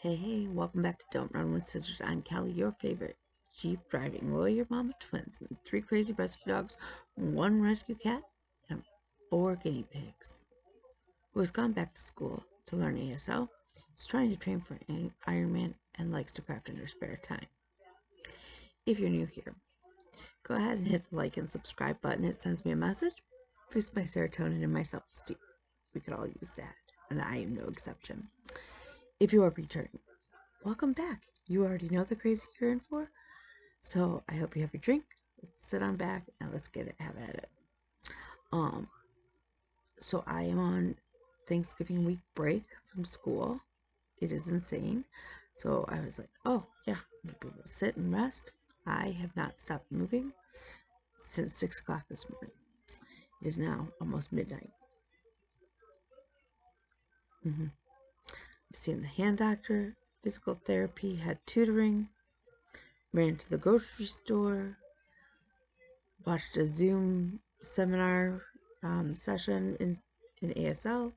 Hey, welcome back to Don't Run with Scissors. I'm Callie, your favorite Jeep driving lawyer mama twins, and 3 crazy rescue dogs, 1 rescue cat, and 4 guinea pigs. Who has gone back to school to learn ASL, is trying to train for an Ironman, and likes to craft in her spare time. If you're new here, go ahead and hit the like and subscribe button. It sends me a message, boosts my serotonin and my self-esteem. We could all use that, and I am no exception. If you are returning, welcome back. You already know the crazy you're in for, so I hope you have your drink. Let's sit on back and let's have at it. So I am on Thanksgiving week break from school. It is insane. So I was like, oh yeah, maybe we'll sit and rest. I have not stopped moving since 6 o'clock this morning. It is now almost midnight. I've seen the hand doctor, physical therapy, had tutoring, ran to the grocery store, watched a Zoom seminar session in ASL,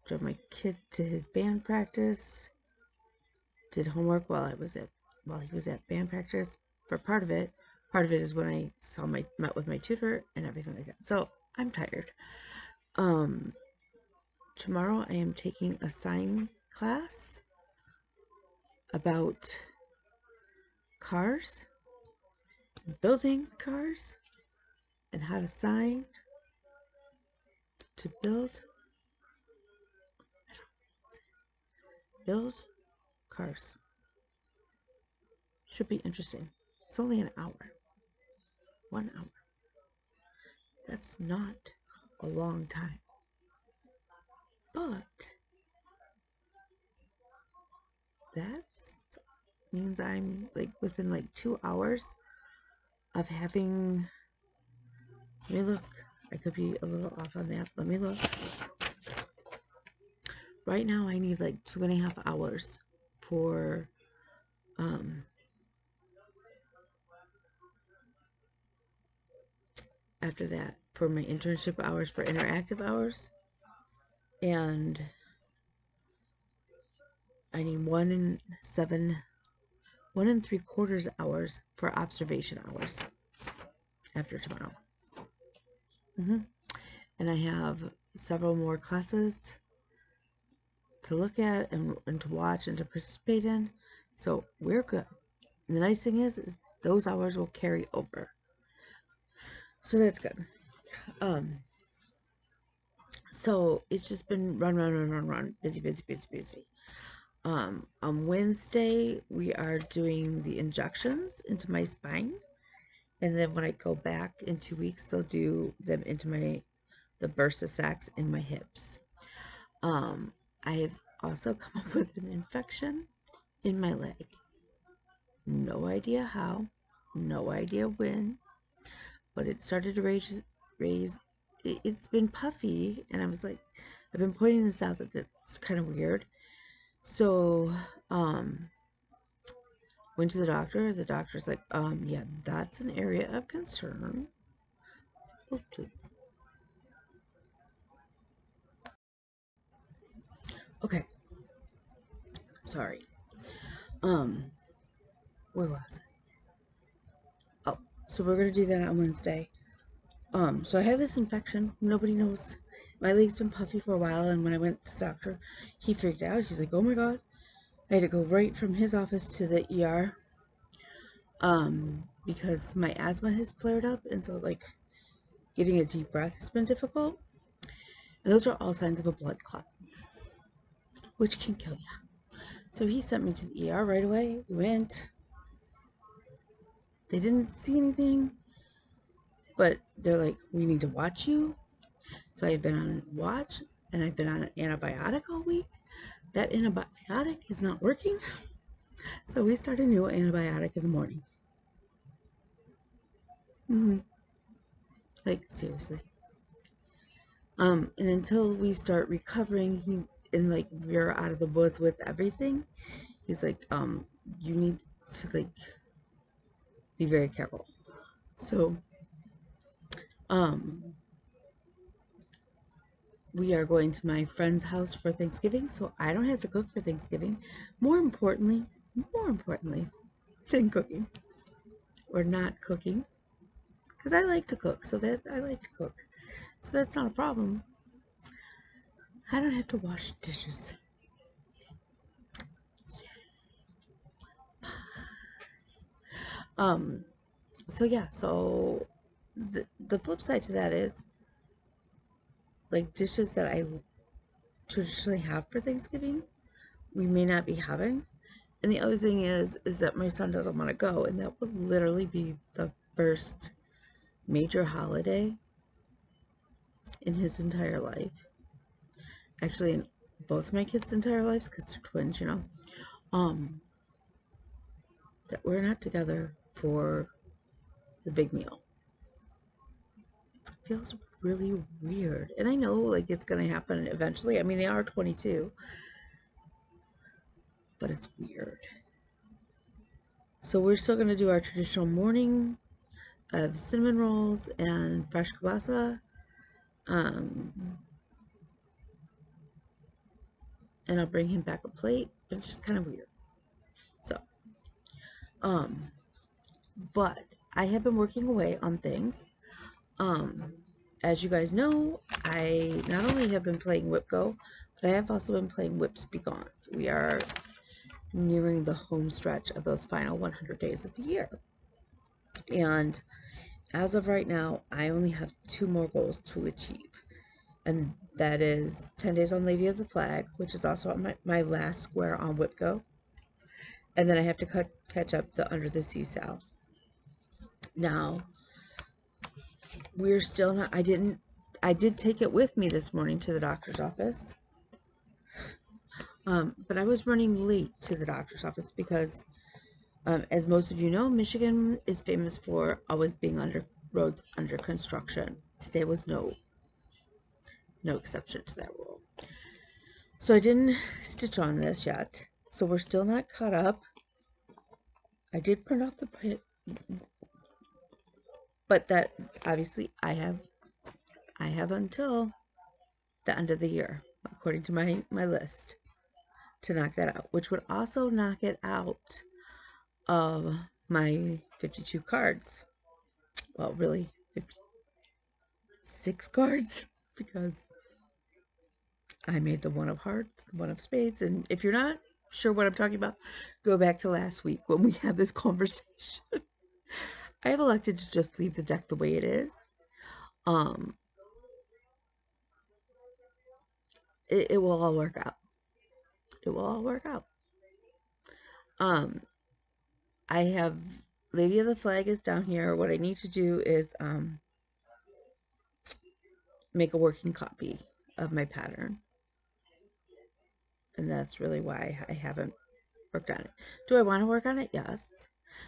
drove my kid to his band practice, did homework while he was at band practice for part of it. Part of it is when I met with my tutor and everything like that. So I'm tired. Tomorrow I am taking a sign class about cars, building cars, and how to sign to build cars. Should be interesting. It's only an hour. 1 hour. That's not a long time. But that means I'm like within like 2 hours of having. Let me look. I could be a little off on that. Let me look. Right now I need like 2.5 hours for after that for my internship hours, for interactive hours, and I need 1 and 3/4 hours for observation hours after tomorrow. And I have several more classes to look at and to watch and to participate in, so we're good. And the nice thing is those hours will carry over, so that's good. So it's just been run, busy. On Wednesday we are doing the injections into my spine, and then when I go back in 2 weeks they'll do them into the bursa sacs in my hips. I have also come up with an infection in my leg. No idea how, no idea when, but it started to raise. It's been puffy, and I was like, I've been pointing this out that it's kind of weird. So, went to the doctor. The doctor's like, yeah, that's an area of concern. Oh, please. Okay. Sorry. Where was I? Oh, so we're gonna do that on Wednesday. So I have this infection. Nobody knows. My leg's been puffy for a while, and when I went to the doctor, he freaked out. He's like, oh my god. I had to go right from his office to the ER. Because my asthma has flared up, and so like getting a deep breath has been difficult. And those are all signs of a blood clot, which can kill you. So he sent me to the ER right away. We went. They didn't see anything, but they're like, we need to watch you. So I've been on watch, and I've been on an antibiotic all week. That antibiotic is not working. So we start a new antibiotic in the morning. Like, seriously. And until we start recovering, like we're out of the woods with everything, he's like, you need to like be very careful. So, we are going to my friend's house for Thanksgiving, so I don't have to cook for Thanksgiving. More importantly, more importantly than cooking or not cooking, because I like to cook, so that I like to cook, so that's not a problem. I don't have to wash dishes. Um, so yeah, so the flip side to that is like dishes that I traditionally have for Thanksgiving, we may not be having. And the other thing is that my son doesn't want to go, and that would literally be the first major holiday in his entire life. Actually, in both my kids' entire lives, because they're twins, um, that we're not together for the big meal. It feels really weird. And I know like it's gonna happen eventually. I mean, they are 22, but it's weird. So we're still gonna do our traditional morning of cinnamon rolls and fresh kielbasa. Um, and I'll bring him back a plate, but it's just kind of weird. So, um, but I have been working away on things. Um, as you guys know, I not only have been playing Whip Go, but I have also been playing Whips Be Gone. We are nearing the home stretch of those final 100 days of the year. And as of right now, I only have two more goals to achieve. And that is 10 days on Lady of the Flag, which is also on my last square on Whip Go. And then I have to catch up the Under the Sea Sal. Now, we're still not, I did take it with me this morning to the doctor's office. But I was running late to the doctor's office because, as most of you know, Michigan is famous for always being roads under construction. Today was no exception to that rule. So I didn't stitch on this yet. So we're still not caught up. I did print off the print, but that obviously I have until the end of the year, according to my list, to knock that out, which would also knock it out of my 52 cards. Well, really, 56 cards, because I made the one of hearts, the one of spades, and if you're not sure what I'm talking about, go back to last week when we had this conversation. I have elected to just leave the deck the way it is. Um, it will all work out. It will all work out. Um, I have Lady of the Flag is down here. What I need to do is make a working copy of my pattern. And that's really why I haven't worked on it. Do I want to work on it? Yes.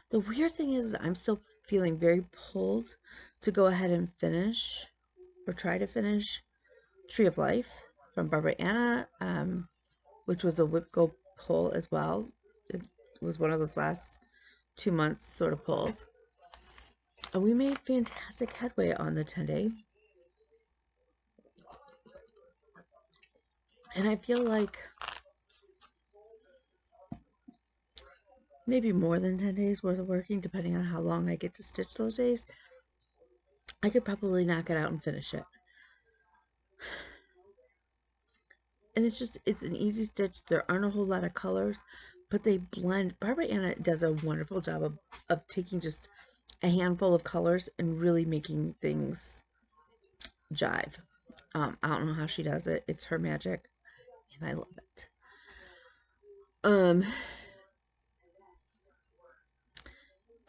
The weird thing is I'm still feeling very pulled to go ahead and finish or try to finish Tree of Life from Barbara Anna, which was a whip go pull as well. It was one of those last 2 months sort of pulls. And we made fantastic headway on the 10 days. And I feel like maybe more than 10 days worth of working, depending on how long I get to stitch those days. I could probably knock it out and finish it. And it's an easy stitch. There aren't a whole lot of colors, but they blend. Barbara Anna does a wonderful job of taking just a handful of colors and really making things jive. I don't know how she does it. It's her magic, and I love it.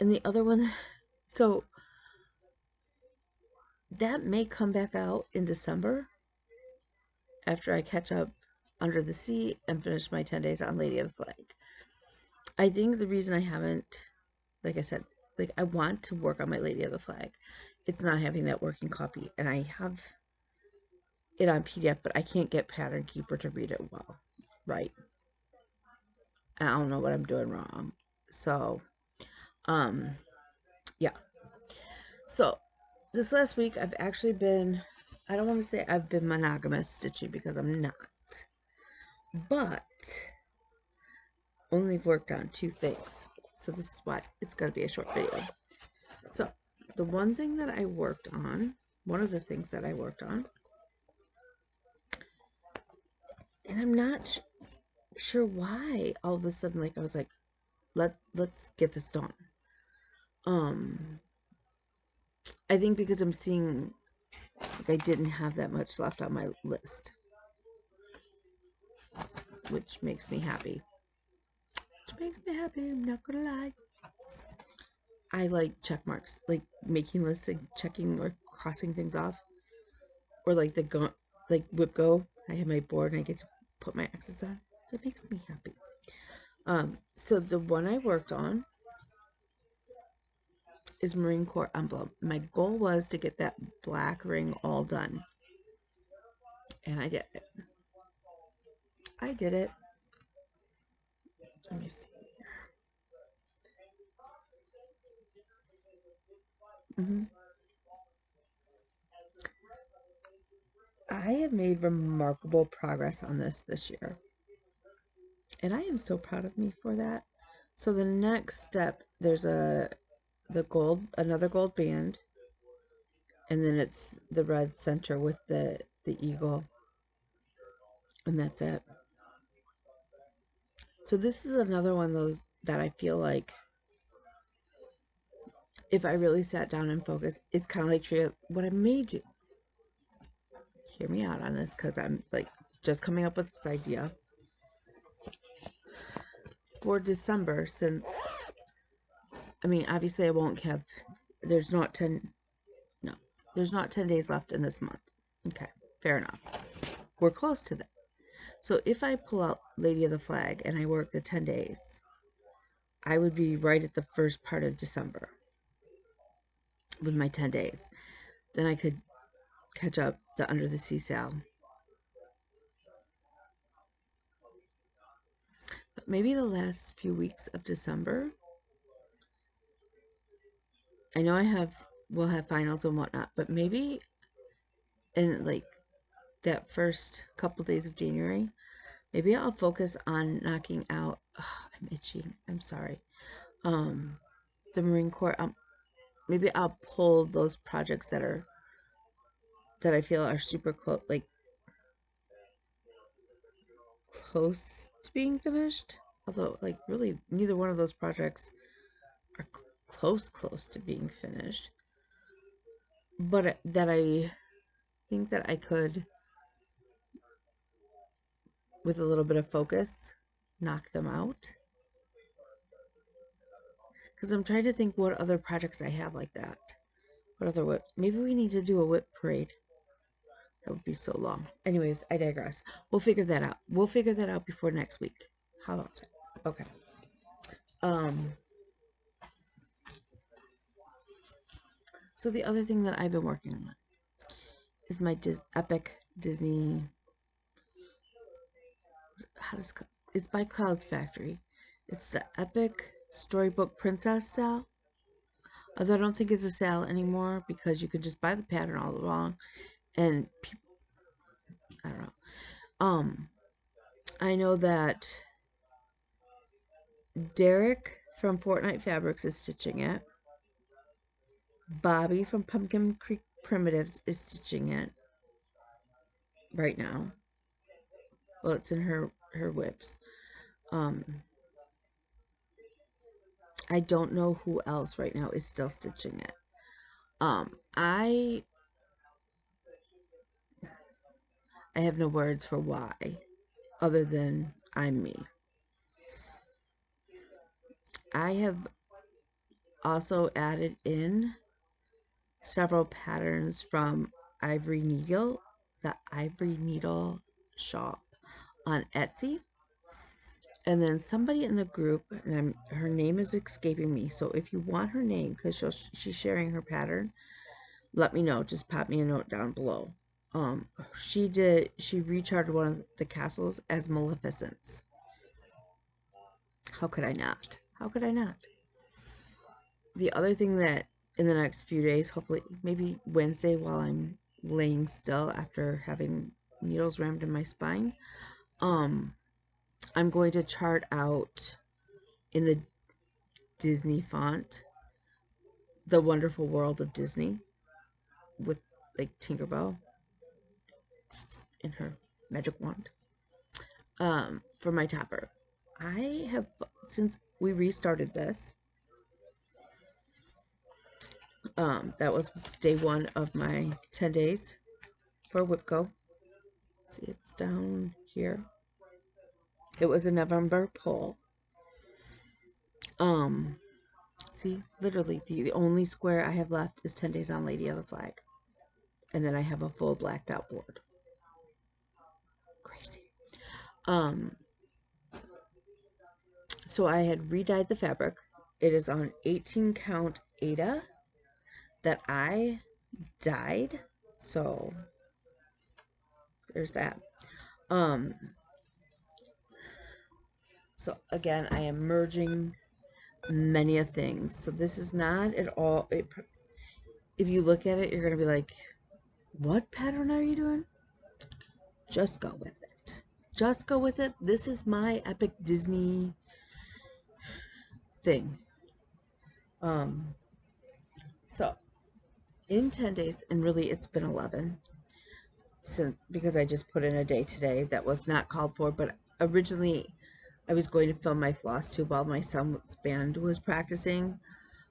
And the other one, so that may come back out in December after I catch up Under the Sea and finish my 10 days on Lady of the Flag. I think the reason I haven't, like I said, like I want to work on my Lady of the Flag. It's not having that working copy, and I have it on PDF, but I can't get Pattern Keeper to read it well, right? I don't know what I'm doing wrong. So, yeah. So, this last week I've actually been I don't want to say I've been monogamous stitching because I'm not. But only worked on 2 things. So this is why it's going to be a short video. So the one thing that I worked on, one of the things that I worked on, and I'm not sure why all of a sudden, like, I was like, let's get this done. I think because I'm seeing like I didn't have that much left on my list, which makes me happy. I'm not gonna lie. I like check marks, like making lists and checking or crossing things off, or like like whip go. I have my board and I get to put my X's on. That makes me happy. So the one I worked on is Marine Corps emblem. My goal was to get that black ring all done, and I did it. I did it. Let me see here. I have made remarkable progress on this year, and I am so proud of me for that. So the next step, there's another gold band, and then it's the red center with the eagle, and that's it. So this is another one of those that I feel like if I really sat down and focused, it's kind of like what I may do. Hear me out on this because I'm like just coming up with this idea for December, since I mean obviously I won't have there's not 10 no there's not 10 days left in this month. Okay, fair enough. We're close to that. So if I pull out Lady of the Flag and I work the 10 days, I would be right at the first part of December with my 10 days. Then I could catch up the Under the Sea sale. But maybe the last few weeks of December. I know we'll have finals and whatnot, but maybe in like that first couple days of January, maybe I'll focus on knocking out. I'm itching. I'm sorry. The Marine Corps. Maybe I'll pull those projects that I feel are super close, like close to being finished. Although, like, really, neither one of those projects are close to being finished. But that I think that I could, with a little bit of focus, knock them out. Because I'm trying to think what other projects I have like that. What other whips? Maybe we need to do a whip parade. That would be so long. Anyways, I digress. We'll figure that out. We'll figure that out before next week. How about that? Okay. So the other thing that I've been working on is my epic Disney. It's by Clouds Factory. It's the Epic Storybook Princess sale. Although I don't think it's a sale anymore because you could just buy the pattern all along, and I don't know. I know that Derek from Fortnite Fabrics is stitching it. Bobby from Pumpkin Creek Primitives is stitching it right now. Well, it's in her whips. I don't know who else right now is still stitching it. I have no words for why, other than I'm me. I have also added in several patterns from Ivory Needle, the Ivory Needle shop on Etsy. And then somebody in the group, and her name is escaping me, so if you want her name, because she's sharing her pattern, let me know. Just pop me a note down below. She recharted one of the castles as Maleficence. How could I not? How could I not? The other thing that in the next few days, hopefully maybe Wednesday while I'm laying still after having needles rammed in my spine. I'm going to chart out in the Disney font the wonderful world of Disney with like Tinkerbell in her magic wand. For my topper, I have, since we restarted this, that was day 1 of my 10 days for WIPCO. See, it's down here. It was a November poll. See, literally the only square I have left is 10 days on Lady of the Flag. And then I have a full blacked out board. Crazy. So I had re-dyed the fabric. It is on 18 count Aida that I dyed. So there's that. So again, I am merging many of things. So this is not at all, if you look at it, you're going to be like, what pattern are you doing? Just go with it. Just go with it. This is my epic Disney thing. So in 10 days, and really it's been 11 because I just put in a day today that was not called for, but originally I was going to film my floss tube while my son's band was practicing,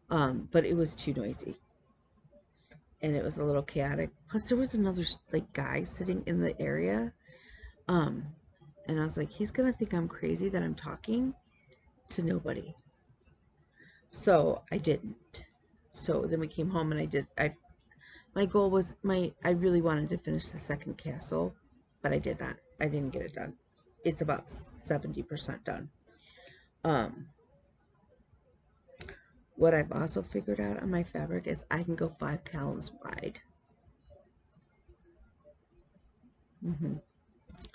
but it was too noisy and it was a little chaotic. Plus there was another like guy sitting in the area, and I was like, he's gonna think I'm crazy that I'm talking to nobody. So I didn't. So then we came home and my goal was I really wanted to finish the second castle, but I did not. I didn't get it done. It's about 70% done. What I've also figured out on my fabric is I can go 5 columns wide.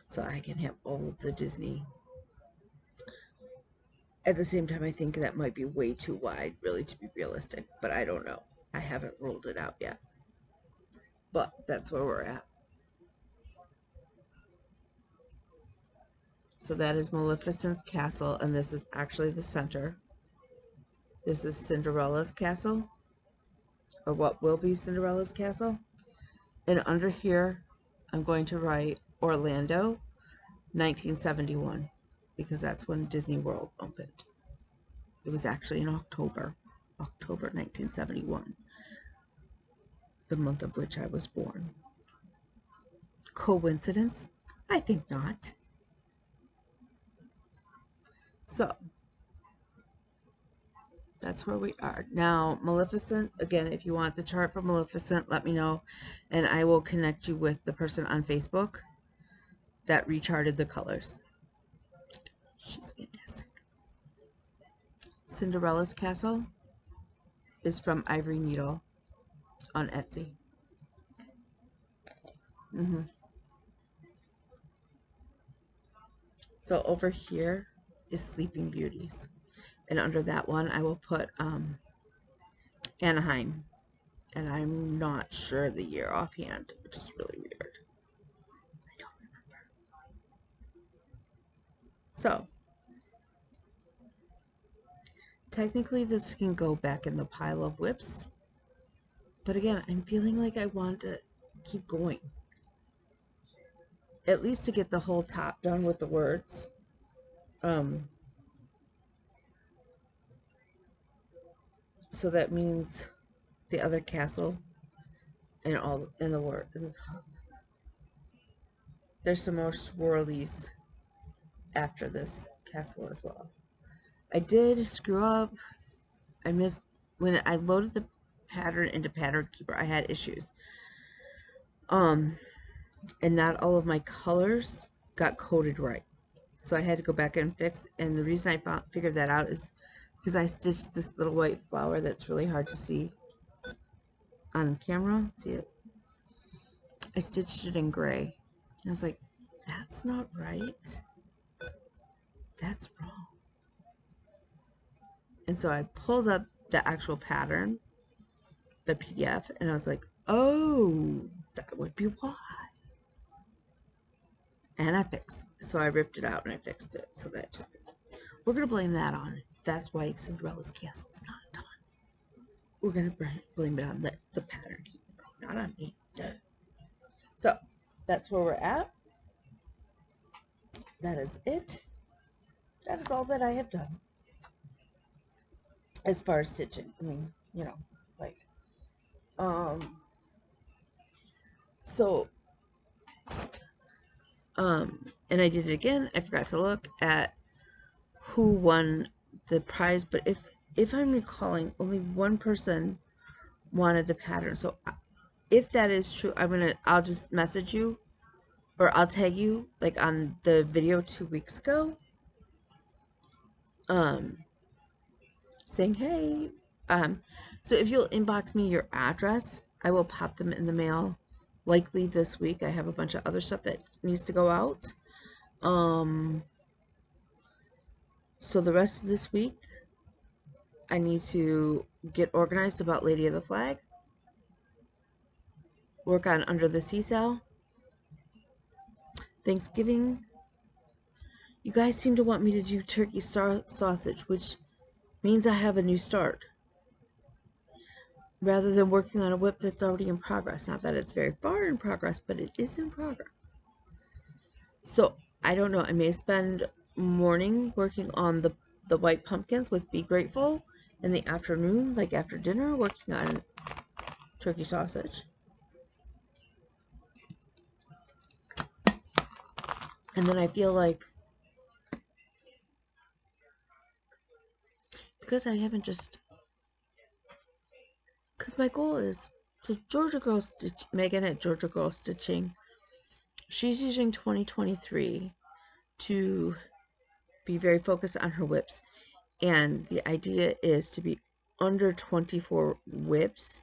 So I can have all of the Disney. At the same time, I think that might be way too wide, really, to be realistic, but I don't know. I haven't ruled it out yet. But that's where we're at. So that is Maleficent's castle, and this is actually the center. This is Cinderella's castle, or what will be Cinderella's castle. And under here, I'm going to write Orlando, 1971, because that's when Disney World opened. It was actually in October 1971, the month of which I was born. Coincidence? I think not. So that's where we are now. Maleficent, again, if you want the chart for Maleficent, let me know and I will connect you with the person on Facebook that recharted the colors. She's fantastic. Cinderella's castle is from Ivory Needle on Etsy. So over here is Sleeping Beauties, and under that one I will put Anaheim, and I'm not sure the year offhand, which is really weird. I don't remember. So technically this can go back in the pile of whips, but again, I'm feeling like I want to keep going, at least to get the whole top done with the words. So that means the other castle and all in the word in the top. There's some more swirlies after this castle as well. I did screw up. I missed when I loaded the pattern into Pattern Keeper. I had issues. And not all of my colors got coded right. So I had to go back and fix. And the reason I figured that out is because I stitched this little white flower that's really hard to see on camera. See it? I stitched it in gray. And I was like, that's not right. That's wrong. And so I pulled up the actual pattern, the PDF, and I was like, oh, That would be why. And I fixed it. So I ripped it out and I fixed it. So that just, we're going to blame that on it. That's why Cinderella's castle is not done. We're going to blame it on the pattern, not on me. So that's where we're at. That is it. That is all that I have done as far as stitching. I mean, you know, like, so, and I did it again. I forgot to look at who won the prize, but if I'm recalling, only one person wanted the pattern. So if that is true, I'll just message you, or I'll tag you, like on the video 2 weeks ago, saying, hey, so if you'll inbox me your address, I will pop them in the mail likely this week. I have a bunch of other stuff that needs to go out. So the rest of this week, I need to get organized about Lady of the Flag, work on Under the Sea Sale, Thanksgiving. You guys seem to want me to do turkey sausage, which means I have a new start, rather than working on a whip that's already in progress. Not that it's very far in progress, but it is in progress. So I don't know. I may spend morning working on the white pumpkins with Be Grateful, in the afternoon, like after dinner, working on turkey sausage. And then I feel like, because I haven't just, because my goal is, so Georgia Girl Stitch, Megan at Georgia Girl Stitching, she's using 2023 to be very focused on her whips. And the idea is to be under 24 whips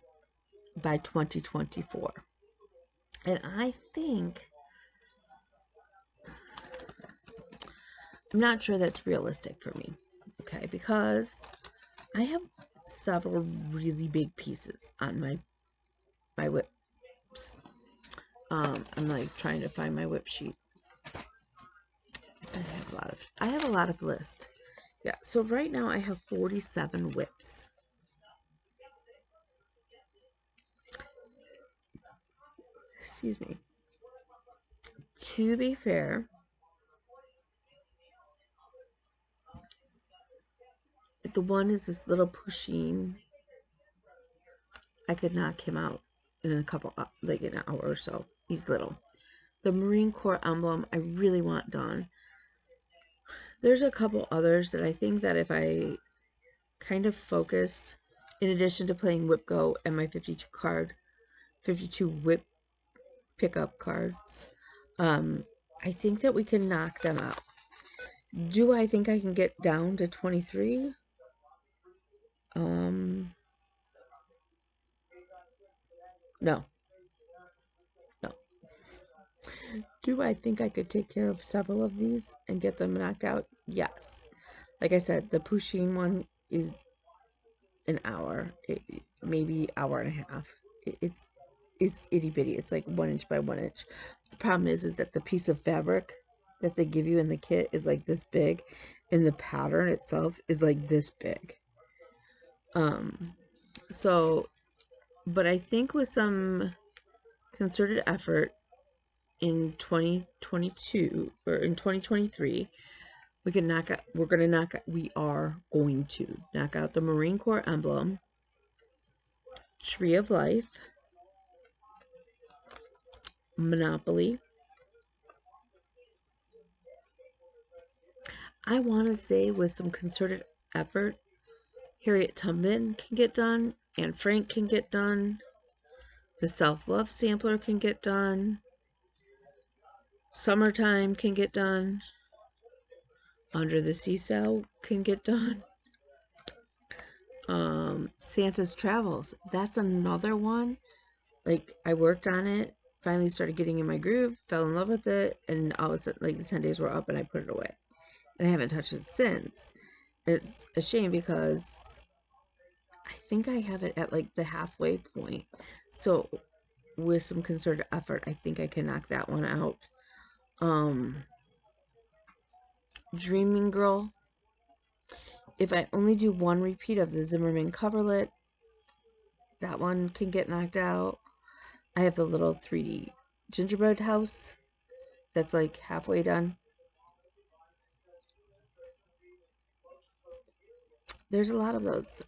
by 2024. And I think, I'm not sure that's realistic for me, okay? Because I have several really big pieces on my whips. I'm like trying to find my whip sheet. I have a lot of lists. Yeah, so right now I have 47 whips. Excuse me. To be fair, the one is this little Pusheen. I could knock him out in a couple, like an hour or so. He's little. The Marine Corps emblem I really want done. There's a couple others that I think that if I kind of focused, in addition to playing Whip Go and my 52 whip pickup cards, I think that we can knock them out. Do I think I can get down to 23? No. No. Do I think I could take care of several of these and get them knocked out? Yes. Like I said, the Pusheen one is an hour, maybe hour and a half. It's itty bitty. It's like 1 inch by 1 inch. The problem is that the piece of fabric that they give you in the kit is like this big, and the pattern itself is like this big. So, but I think with some concerted effort in 2022 or in 2023, we can knock out, we are going to knock out the Marine Corps emblem, Tree of Life, Monopoly. I want to say with some concerted effort, Harriet Tubman can get done, Anne Frank can get done, the Self-Love Sampler can get done, Summertime can get done, Under the Sea Sale can get done, Santa's Travels, that's another one. Like, I worked on it, finally started getting in my groove, fell in love with it, and all of a sudden, like, the 10 days were up and I put it away. And I haven't touched it since. It's a shame because I think I have it at like the halfway point. So with some concerted effort, I think I can knock that one out. Dreaming Girl, if I only do one repeat of the Zimmerman coverlet, that one can get knocked out. I have the little 3D gingerbread house that's like halfway done. There's a lot of those.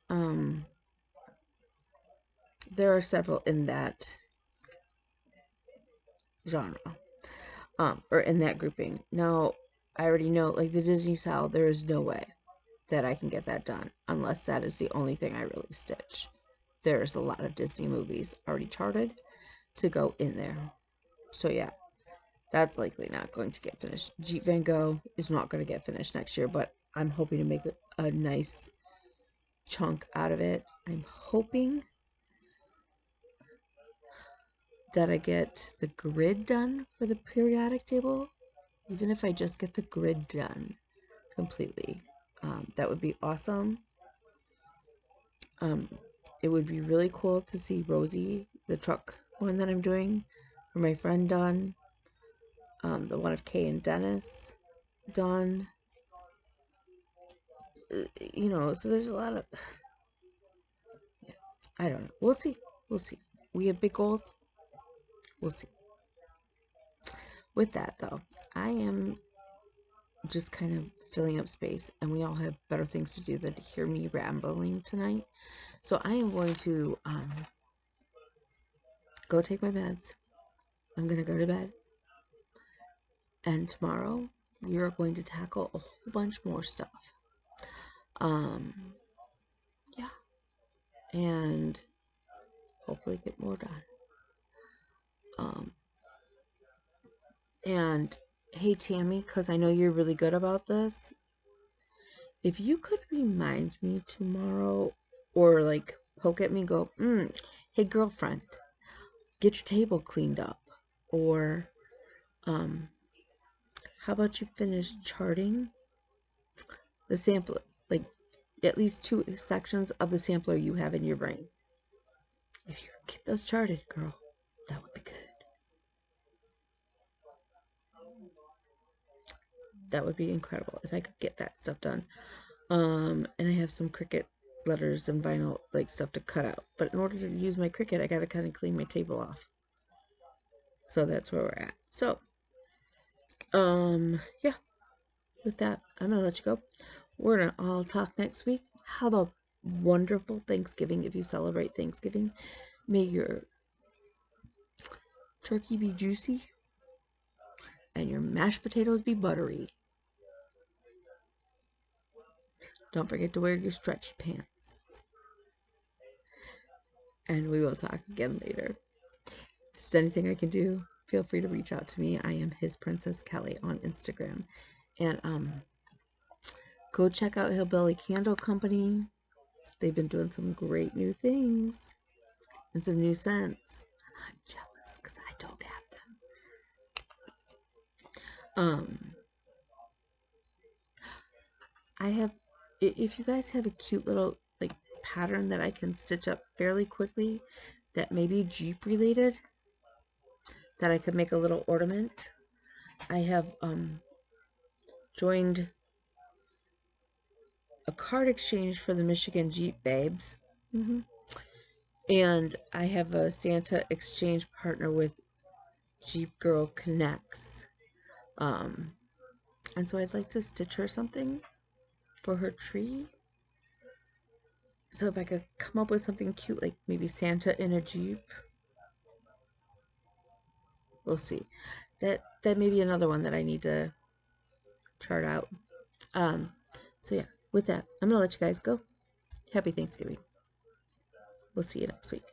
There are several in that genre, or in that grouping. Now, I already know, like the Disney style, there is no way that I can get that done unless that is the only thing I really stitch. There's a lot of Disney movies already charted to go in there. So yeah, that's likely not going to get finished. Jeep Van Gogh is not going to get finished next year, but I'm hoping to make a nice chunk out of it. I'm hoping that I get the grid done for the periodic table, even if I just get the grid done completely. That would be awesome. It would be really cool to see Rosie, the truck one that I'm doing for my friend done. The one of Kay and Dennis done. You know, so there's a lot of... Yeah, I don't know. We'll see. We'll see. We have big goals. We'll see. With that, though, I am just kind of filling up space, and we all have better things to do than to hear me rambling tonight. So I am going to go take my meds. I'm going to go to bed. And tomorrow, we are going to tackle a whole bunch more stuff. Yeah. And hopefully get more done. And hey, Tammy, because I know you're really good about this, if you could remind me tomorrow or like poke at me, go, hey, girlfriend, get your table cleaned up. Or, how about you finish charting the sampler, like at least 2 sections of the sampler you have in your brain. If you could get those charted, girl, that would be good. That would be incredible if I could get that stuff done. And I have some Cricut letters and vinyl like stuff to cut out. But in order to use my Cricut, I gotta kind of clean my table off. So that's where we're at. So, yeah. With that, I'm gonna let you go. We're gonna all talk next week. Have a wonderful Thanksgiving if you celebrate Thanksgiving. May your turkey be juicy and your mashed potatoes be buttery. Don't forget to wear your stretchy pants. And we will talk again later. If there's anything I can do, feel free to reach out to me. I am His Princess Kelly on Instagram. And go check out Hillbilly Candle Company. They've been doing some great new things and some new scents. I'm jealous because I don't have them. I have, if you guys have a cute little like pattern that I can stitch up fairly quickly that may be Jeep related, that I could make a little ornament, I have joined a card exchange for the Michigan Jeep Babes. And I have a Santa exchange partner with Jeep Girl Connects. And so I'd like to stitch her something for her tree. So if I could come up with something cute, like maybe Santa in a Jeep, we'll see. That may be another one that I need to chart out. So yeah, with that, I'm gonna let you guys go. Happy Thanksgiving. We'll see you next week.